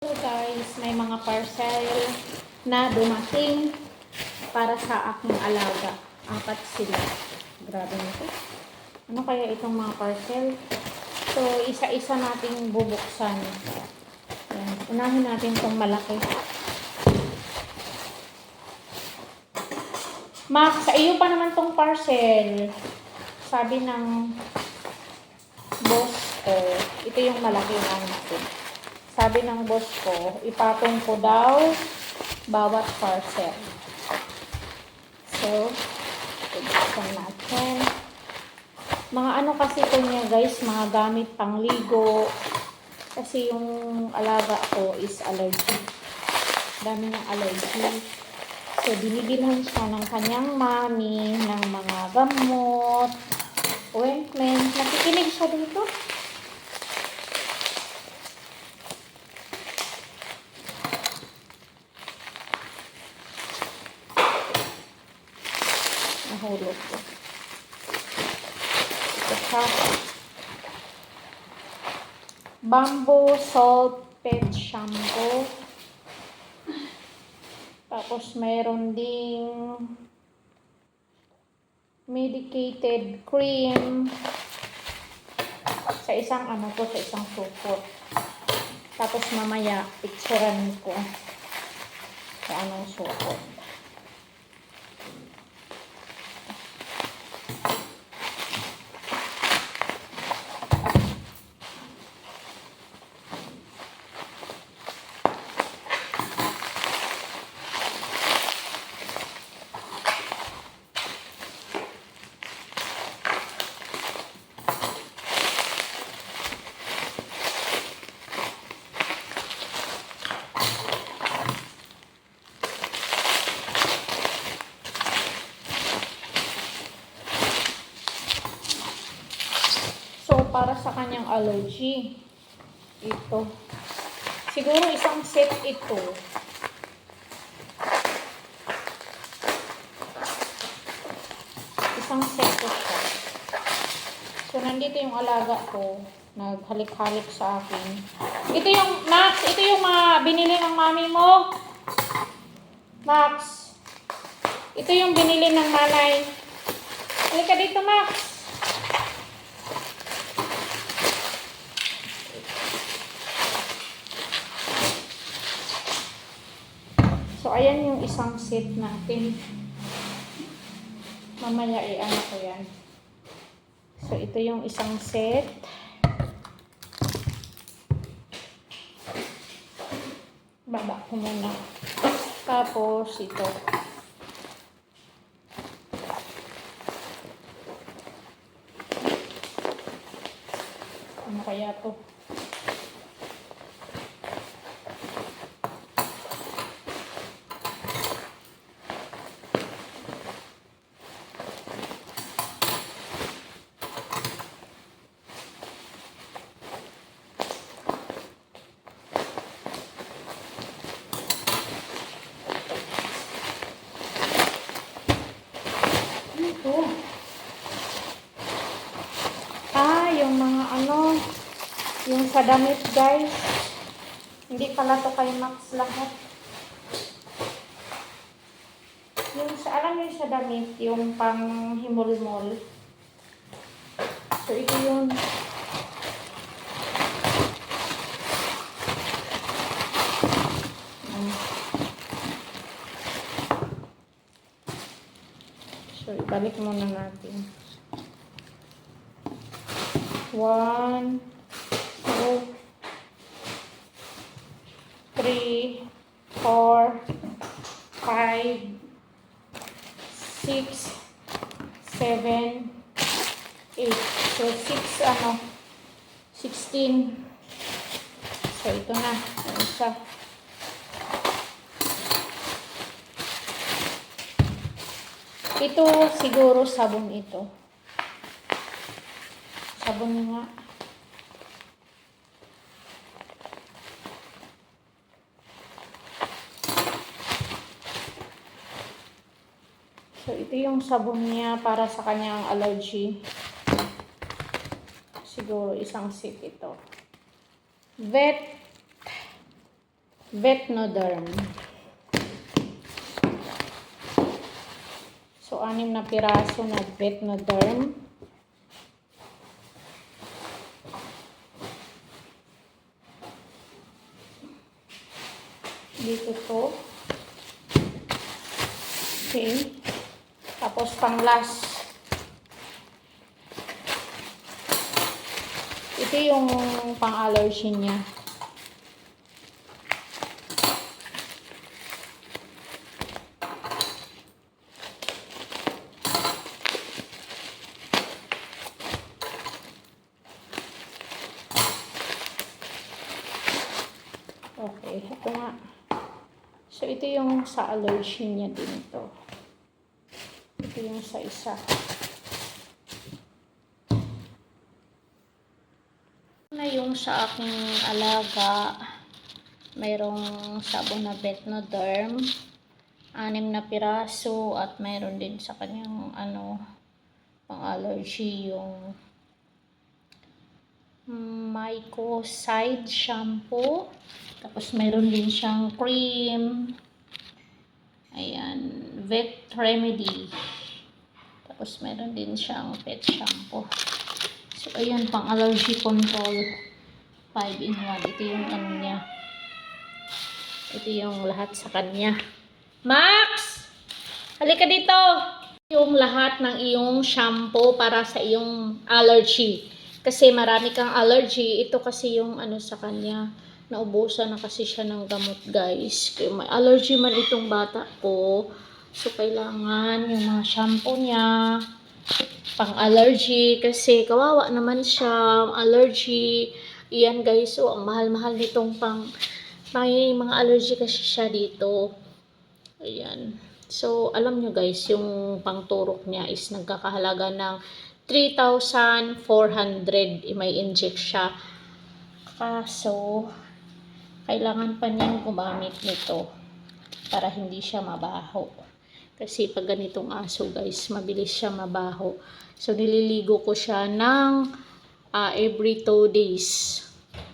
Hello guys, may mga parcel na dumating para sa aking alaga. 4 sila. Grabe nito. Ano kaya itong mga parcel? So, isa-isa nating bubuksan. Yan. Unahin natin itong malaki. Max, sa iyo pa naman itong parcel. Sabi ng boss ko, ito yung malaki natin. Sabi ng boss ko, ipatong ko daw bawat parcel. So, buksan natin. Mga ano kasi ito niya guys, mga gamit pangligo. Kasi yung alaga ko is allergy. Dami ng allergy. So, binibilhan siya ng kanyang mami ng mga gamot, ointment. Nakikinig siya dito. Nahulog ko. Ito siya. Bamboo Salt Pet Shampoo. Tapos mayroon ding medicated cream. Sa isang ano to, sa isang supot. Tapos mamaya picturean ko sa anong supot. Para sa kanyang allergy, ito. Siguro isang set ito. Isang set ito siya. So, nandito yung alaga ko. Naghalik-halik sa akin. Ito yung, Max, ito yung mga binili ng mami mo. Max. Ito yung binili ng nanay. Halika dito, Max. So, ayan yung isang set natin. Mamaya i-ano ko yan. So, ito yung isang set. Baba ko muna. Tapos, ito. Ano kaya to? Ito. Yung mga ano, yung sa damit guys. Hindi pala to kay Max lahat. Yung sa, alam yung sa damit, yung pang himol-mol. So, ito yun. So, ibalik muna natin. 1, 2, 3, 4, 5, 6, 7, 8. So, 16. So, ito na. Isa. Ito, siguro sabon ito. Sabon nga. So, ito yung sabon niya para sa kanyang allergy. Siguro isang set ito. Vet Vetnoderm. So, 6 na piraso na Vetnoderm. Dito to. Okay. Tapos pang last. Ito yung pang-allergy niya. Okay, ito nga. So, ito yung sa allergy niya din ito. Ito yung sa isa. Na yung sa aking alaga, mayroong sabon na Vetnoderm, 6 na piraso, at mayroon din sa kanyang pang-allergy yung Mycoside shampoo. Tapos mayroon din siyang cream. Ayan, Vet Remedy. Tapos mayroon din siyang pet shampoo. So, ayan, pang allergy control. 5-in-1. Ito yung niya. Ito yung lahat sa kanya. Max! Halika dito! Yung lahat ng iyong shampoo para sa iyong allergy. Kasi marami kang allergy. Ito kasi yung sa kanya. Naubusan na kasi siya ng gamot, guys. Kaya may allergy man itong bata ko. So, kailangan yung mga shampoo niya pang-allergy. Kasi kawawa naman siya. Allergy. Iyan, guys. So, ang mahal-mahal nitong may mga allergy kasi siya dito. Ayan. So, alam nyo, guys, yung pangturok niya is nagkakahalaga ng 3,400. May inject siya. Kaso, kailangan pa niyang gumamit nito para hindi siya mabaho. Kasi pag ganitong aso, guys, mabilis siya mabaho. So, nililigo ko siya ng every 2 days.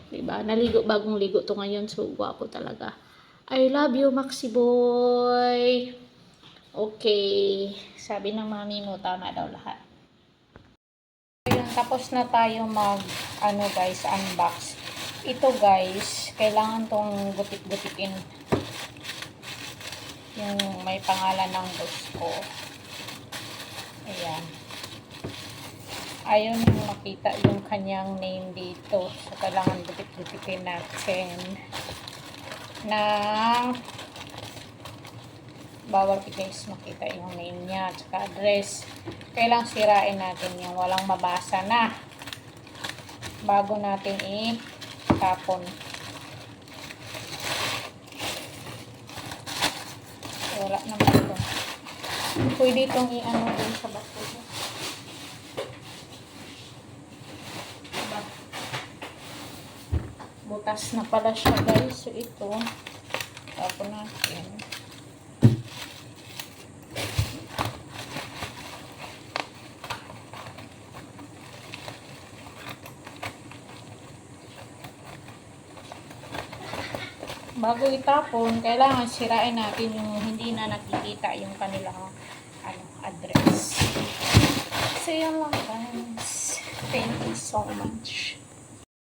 Diba? Bagong ligo to ngayon. So, guwapo talaga. I love you, Maxi Boy. Okay. Sabi ng mami mo, tama daw lahat. Ayun, tapos na tayo guys, unbox. Ito, guys, kailangan tong gutik-gutikin. Yung may pangalan ng boss ko. Ayan. Ayaw nyo makita yung kanyang name dito. So, kailangan gutik-gutikin natin ng bawal guys makita yung name niya at saka address. Kailangan sirain natin yung walang mabasa na bago natin tapon. Wala naman ito. Pwede itong din sa bato. Diba? Butas na pala siya, guys. So, ito. Tapon natin. Bago itapon, kailangan sirain natin yung hindi na nakikita yung kanilang address. So, yun lang, guys. Thank you so much.